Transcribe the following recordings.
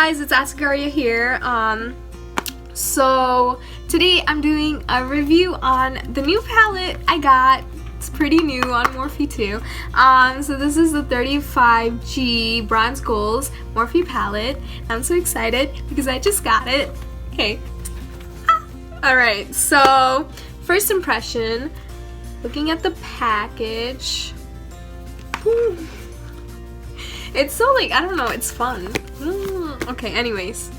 guys, it's Asagaria here. So today I'm doing a review on the new palette I got. It's pretty new on Morphe too. So this is the 35G Bronze Goals Morphe palette. I'm so excited because I just got it. Okay. Alright, so first impression, looking at the package. Ooh. It's so like, I don't know, it's fun. Okay, anyways.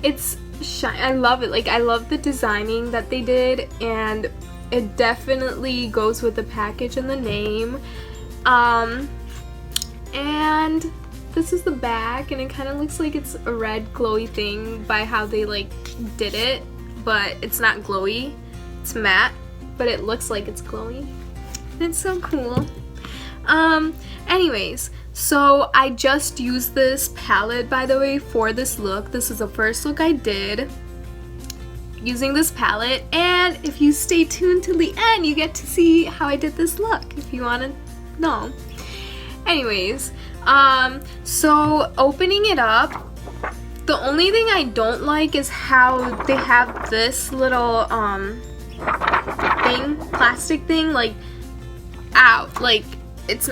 It's shiny. I love it. Like, I love the designing that they did, and it definitely goes with the package and the name. And this is the back, and it kind of looks like it's a red glowy thing by how they like did it, but it's not glowy. It's matte, but it looks like it's glowy. It's so cool. Anyways, so I just used this palette, by the way, for this look. This is the first look I did using this palette, and if you stay tuned till the end, you get to see how I did this look, if you want to know. Anyways, so opening it up, the only thing I don't like is how they have this little, thing, plastic thing, like, out, like, it's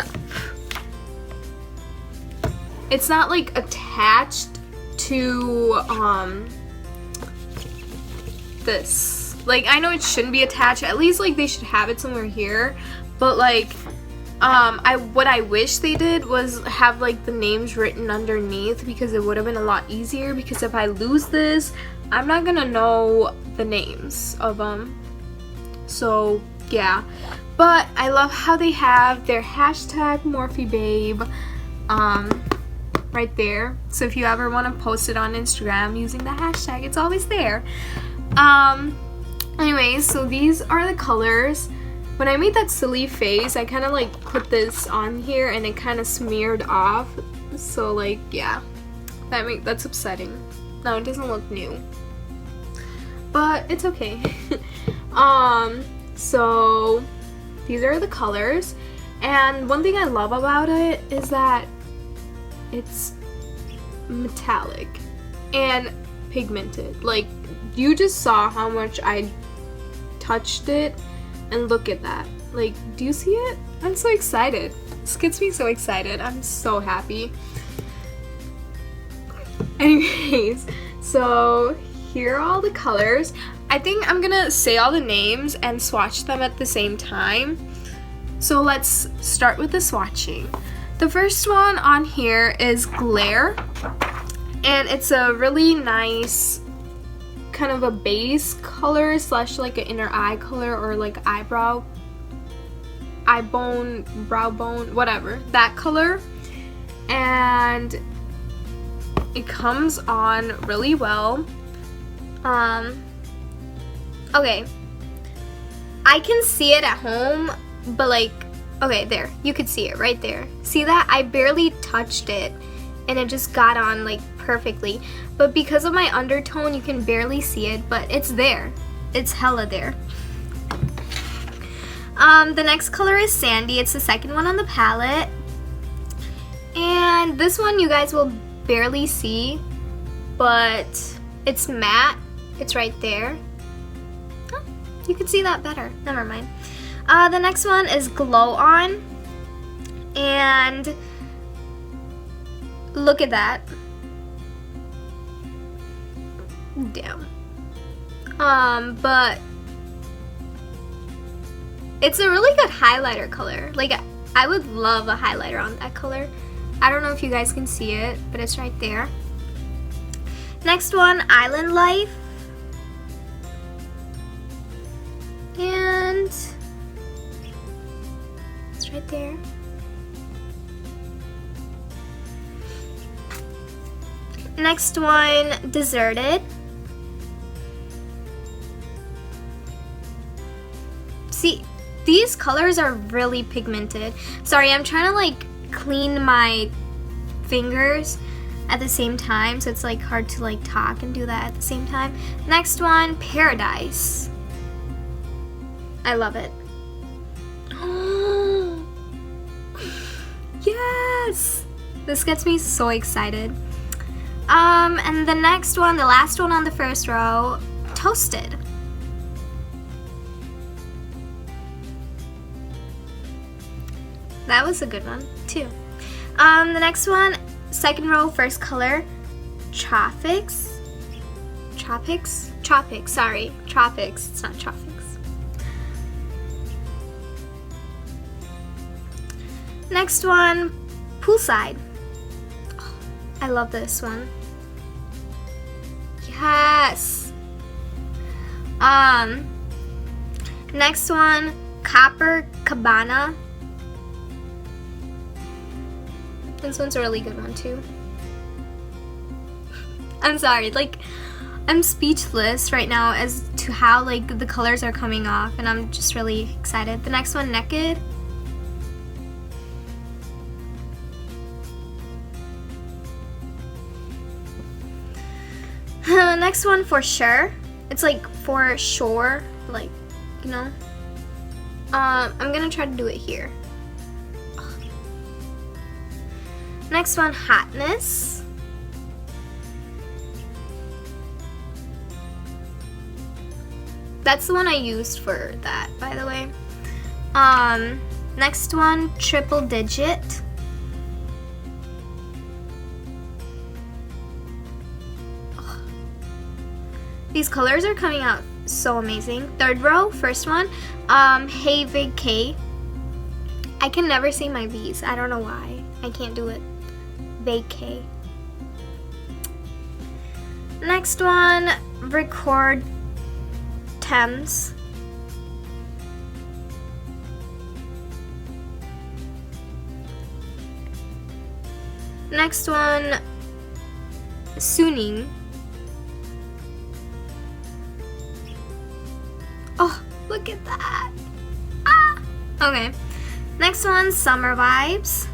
not like attached to this. Like, I know it shouldn't be attached, at least like they should have it somewhere here, but like what I wish they did was have like the names written underneath, because it would have been a lot easier, because if I lose this, I'm not gonna know the names of them. So yeah, but I love how they have their hashtag MorpheBabe right there. So if you ever want to post it on Instagram using the hashtag, it's always there. Anyways, so these are the colors. When I made that silly face, I kind of like put this on here and it kind of smeared off. So like, yeah, that's upsetting. No, it doesn't look new, but it's okay. So these are the colors, and one thing I love about it is that it's metallic and pigmented. Like, you just saw how much I touched it, and look at that. Like, do you see it? I'm so excited. This gets me so excited. I'm so happy. Anyways, so here are all the colors. I think I'm gonna say all the names and swatch them at the same time. So let's start with the swatching. The first one on here is Glare, and it's a really nice kind of a base color slash like an inner eye color, or like eye bone, brow bone, whatever, that color. And it comes on really well. Okay, I can see it at home, but like, okay, there, you could see it right there. See that? I barely touched it and it just got on like perfectly, but because of my undertone you can barely see it, but it's there. It's hella there. The next color is Sandy. It's the second one on the palette, and this one you guys will barely see, but it's matte. It's right there. You can see that better. Never mind. The next one is Glow On, and look at that. Damn. But it's a really good highlighter color. Like, I would love a highlighter on that color. I don't know if you guys can see it, but it's right there. Next one, Island Life. And it's right there. Next one, Deserted. See, these colors are really pigmented. Sorry, I'm trying to like clean my fingers at the same time, so it's like hard to like talk and do that at the same time. Next one, Paradise. I love it. Yes! This gets me so excited. And the next one, the last one on the first row, Toasted. That was a good one too. The next one, second row, first color, Tropics. Sorry, Tropics. It's not Tropics. Next one, Poolside. Oh, I love this one. Yes. Next one, Copacabana. This one's a really good one too. I'm sorry, like, I'm speechless right now as to how like the colors are coming off, and I'm just really excited. The next one, Naked. Next one, For Sure. It's like for sure, like, you know. I'm gonna try to do it here. Next one, Hotness. That's the one I used for that, by the way. Next one, Triple Digit. Ugh. These colors are coming out so amazing. Third row, first one, Hey Vacay. I can never say my V's. I don't know why. I can't do it. Vacay. Next one, Record Thames. Next one, Suning. Oh, look at that. Ah! Okay. Next one, Summer Vibes.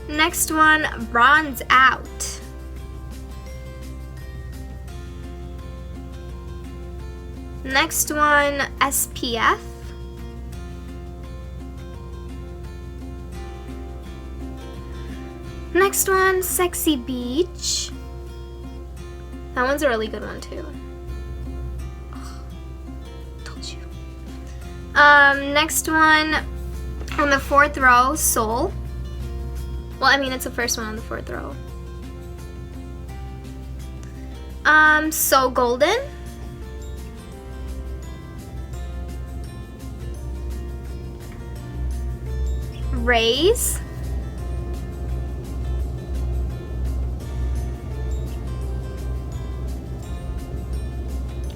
Next one, Bronze Out. Next one, SPF. Next one, Sexy Beach. That one's a really good one too. Oh, told you. Next one, on the fourth row, Soul. Well, I mean, it's the first one on the fourth row. So Golden. Rays.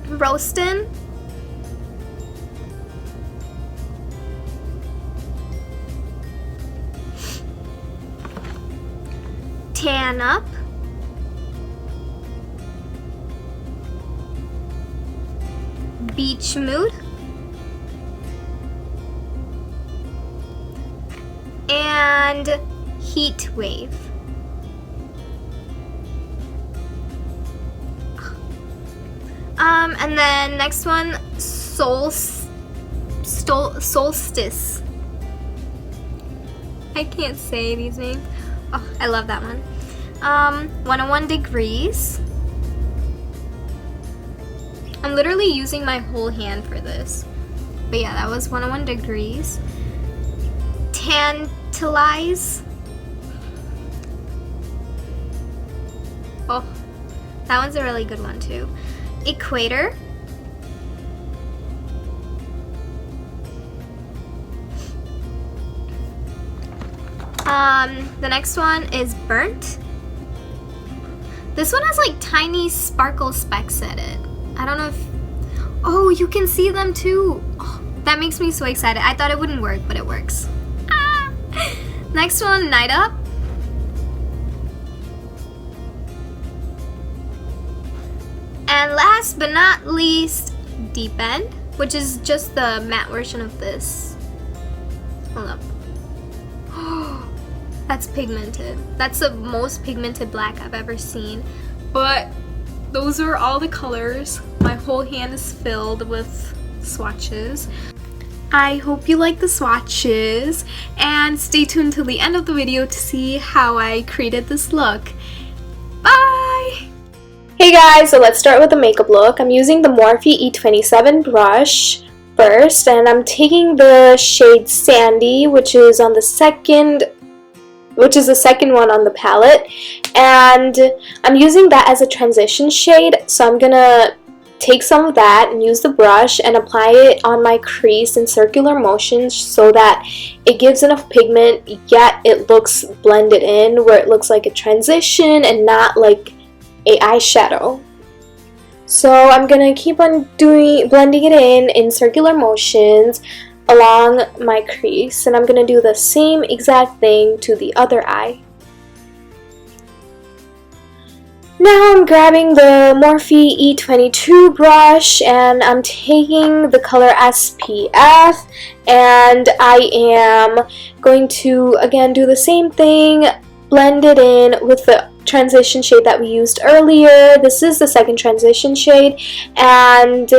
Roastin'. Tan Up. Beach Mood. And Heat Wave. And then next one, Solstice. I can't say these names. Oh, I love that one. 101 Degrees. I'm literally using my whole hand for this. But yeah, that was 101 Degrees. Tantalize. Oh, that one's a really good one too. Equator. The next one is Burnt. This one has like tiny sparkle specks in it. I don't know if... Oh, you can see them too. Oh, that makes me so excited. I thought it wouldn't work, but it works. Ah! Next one, Night Up. And last but not least, Deep End, which is just the matte version of this. Hold up. That's pigmented. That's the most pigmented black I've ever seen. But those are all the colors. My whole hand is filled with swatches. I hope you like the swatches, and stay tuned till the end of the video to see how I created this look. Bye! Hey guys, so let's start with the makeup look. I'm using the Morphe E27 brush first, and I'm taking the shade Sandy, which is the second one on the palette, and I'm using that as a transition shade. So I'm gonna take some of that and use the brush and apply it on my crease in circular motions so that it gives enough pigment yet it looks blended in, where it looks like a transition and not like a eyeshadow. So I'm gonna keep on blending it in circular motions along my crease, and I'm gonna do the same exact thing to the other eye. Now I'm grabbing the Morphe E22 brush and I'm taking the color SPF, and I am going to again do the same thing, blend it in with the transition shade that we used earlier. This is the second transition shade, and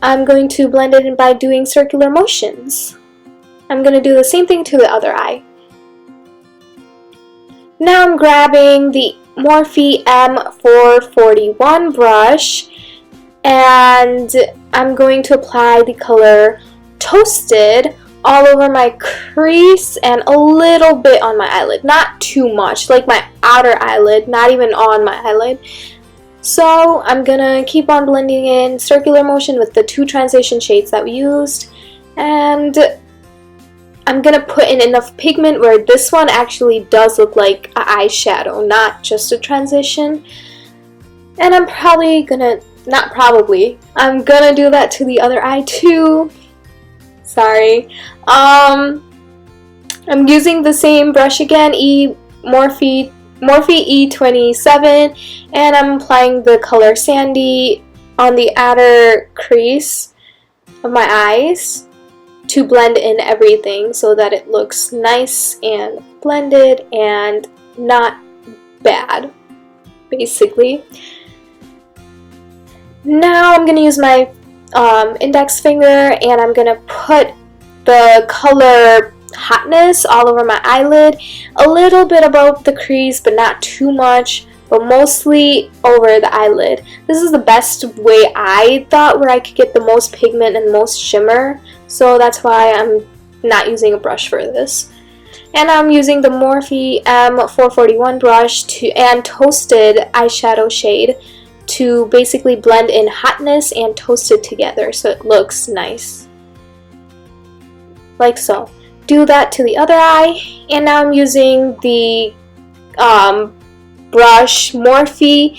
I'm going to blend it in by doing circular motions. I'm going to do the same thing to the other eye. Now I'm grabbing the Morphe M441 brush, and I'm going to apply the color Toasted all over my crease and a little bit on my eyelid. Not too much, like my outer eyelid, not even on my eyelid. So I'm gonna keep on blending in circular motion with the two transition shades that we used, and I'm gonna put in enough pigment where this one actually does look like an eyeshadow, not just a transition. And I'm probably gonna, I'm gonna do that to the other eye too. Sorry. I'm using the same brush again, Morphe E27, and I'm applying the color Sandy on the outer crease of my eyes to blend in everything so that it looks nice and blended and not bad, basically. Now I'm going to use my index finger, and I'm going to put the color Hotness all over my eyelid, a little bit above the crease but not too much, but mostly over the eyelid. This is the best way I thought where I could get the most pigment and most shimmer, so that's why I'm not using a brush for this. And I'm using the Morphe M441 brush and Toasted eyeshadow shade to basically blend in Hotness and Toasted together so it looks nice, like so. Do that to the other eye, and now I'm using the brush Morphe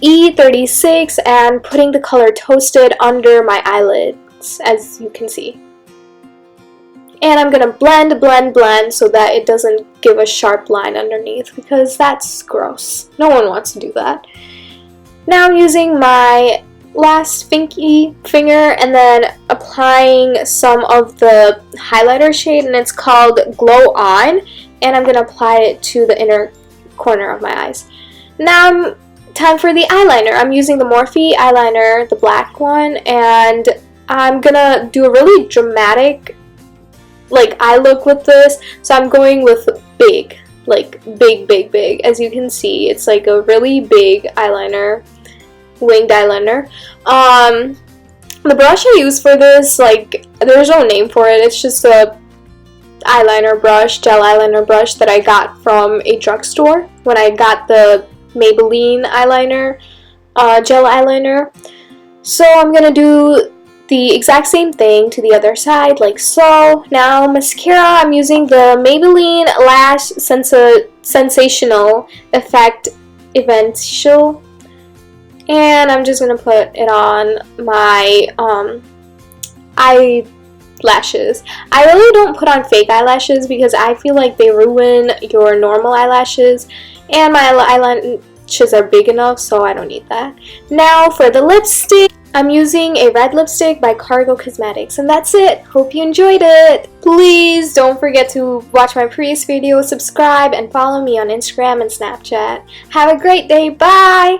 E36 and putting the color Toasted under my eyelids, as you can see. And I'm gonna blend so that it doesn't give a sharp line underneath, because that's gross. No one wants to do that. Now I'm using my last finger and then applying some of the highlighter shade, and it's called Glow On, and I'm gonna apply it to the inner corner of my eyes. Now time for the eyeliner. I'm using the Morphe eyeliner, the black one, and I'm gonna do a really dramatic eye look with this, so I'm going with big, big. As you can see, it's like a really big eyeliner, winged eyeliner. The brush I use for this, there's no name for it, it's just a eyeliner brush, gel eyeliner brush that I got from a drugstore when I got the Maybelline eyeliner, gel eyeliner. So I'm gonna do the exact same thing to the other side, like so. Now mascara, I'm using the Maybelline Lash Sensational Effect Eventual, and I'm just gonna put it on my eyelashes. I really don't put on fake eyelashes because I feel like they ruin your normal eyelashes, and my eyelashes are big enough, so I don't need that. Now for the lipstick, I'm using a red lipstick by Cargo Cosmetics, and that's it. Hope you enjoyed it. Please don't forget to watch my previous video, subscribe, and follow me on Instagram and Snapchat. Have a great day. Bye!